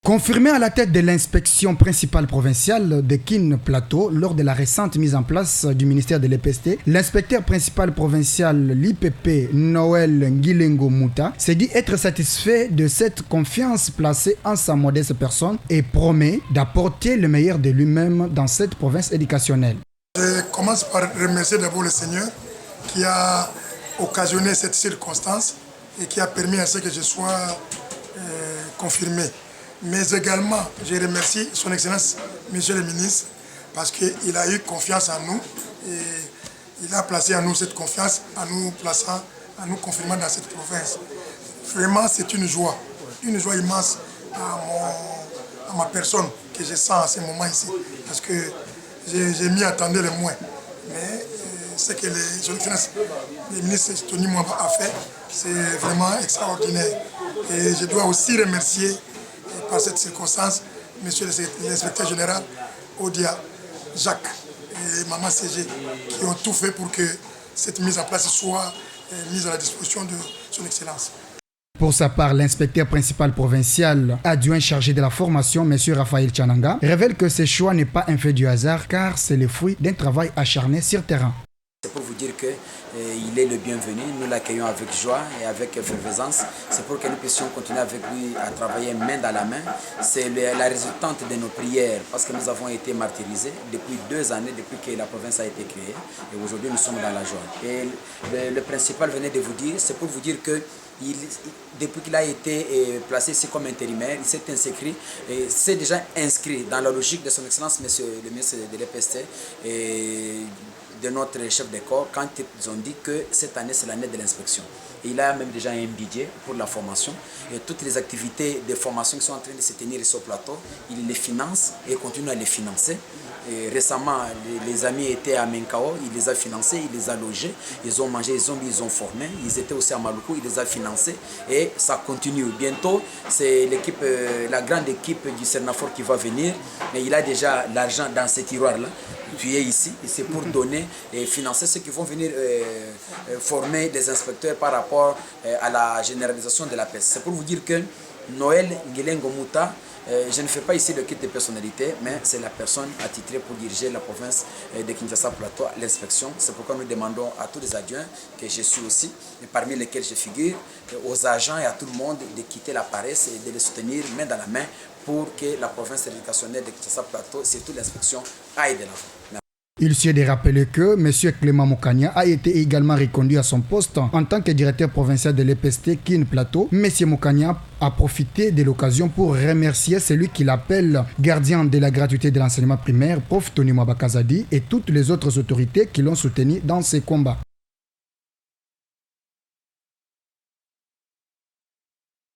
Confirmé à la tête de l'inspection principale provinciale de Kin Plateau lors de la récente mise en place du ministère de l'EPST, l'inspecteur principal provincial l'IPP Noël Ngilengo Mouta s'est dit être satisfait de cette confiance placée en sa modeste personne et promet d'apporter le meilleur de lui-même dans cette province éducationnelle. Je commence par remercier d'abord le Seigneur qui a occasionné cette circonstance et qui a permis à ce que je sois confirmé. Mais également, je remercie son Excellence, Monsieur le Ministre, parce qu'il a eu confiance en nous et il a placé en nous cette confiance, en nous confirmant dans cette province. Vraiment, c'est une joie immense à ma personne que je sens à ce moment ici, parce que je m'y attendais le moins. Mais ce que son Excellence, le ministre Tony Mwamba a fait, c'est vraiment extraordinaire. Et je dois aussi remercier par cette circonstance, Monsieur l'inspecteur général, Odia, Jacques et Maman CG, qui ont tout fait pour que cette mise en place soit mise à la disposition de son Excellence. Pour sa part, l'inspecteur principal provincial adjoint chargé de la formation, M. Raphaël Chananga, révèle que ce choix n'est pas un fait du hasard car c'est le fruit d'un travail acharné sur terrain. C'est pour vous dire qu'il est le bienvenu, nous l'accueillons avec joie et avec effervescence. C'est pour que nous puissions continuer avec lui à travailler main dans la main. C'est la résultante de nos prières parce que nous avons été martyrisés depuis 2 années, depuis que la province a été créée. Et aujourd'hui, nous sommes dans la joie. Et le principal venait de vous dire, c'est pour vous dire que depuis qu'il a été placé ici comme intérimaire, il s'est inscrit, c'est déjà inscrit dans la logique de son Excellence, Monsieur le ministre de l'EPST, et de notre chef de corps, quand ils ont dit que cette année c'est l'année de l'inspection. Il a même déjà un budget pour la formation et toutes les activités de formation qui sont en train de se tenir sur le plateau, il les finance et continue à les financer. Et récemment, les amis étaient à Menkao, il les a financés, il les a logés, ils ont mangé, ils ont formé, ils étaient aussi à Maluku, il les a financés et ça continue. Bientôt, c'est l'équipe, la grande équipe du Cernafor qui va venir, mais il a déjà l'argent dans ces tiroirs-là, qui est ici, et c'est pour donner et financer ceux qui vont venir former des inspecteurs par rapport à la généralisation de la peste. C'est pour vous dire que Noël Ngilengo Mouta, je ne fais pas ici le kit de personnalité, mais c'est la personne attitrée pour diriger la province de Kinshasa Plateau à l'inspection. C'est pourquoi nous demandons à tous les adjoints, que je suis aussi, et parmi lesquels je figure, aux agents et à tout le monde de quitter la paresse et de les soutenir main dans la main pour que la province éducationnelle de Kinshasa Plateau, surtout l'inspection, aille de l'avant. Il suffit de rappeler que M. Clément Mokania a été également reconduit à son poste en tant que directeur provincial de l'EPST Kin Plateau. M. Mokania a profité de l'occasion pour remercier celui qu'il appelle gardien de la gratuité de l'enseignement primaire, Prof Tony Mwamba Kazadi, et toutes les autres autorités qui l'ont soutenu dans ses combats.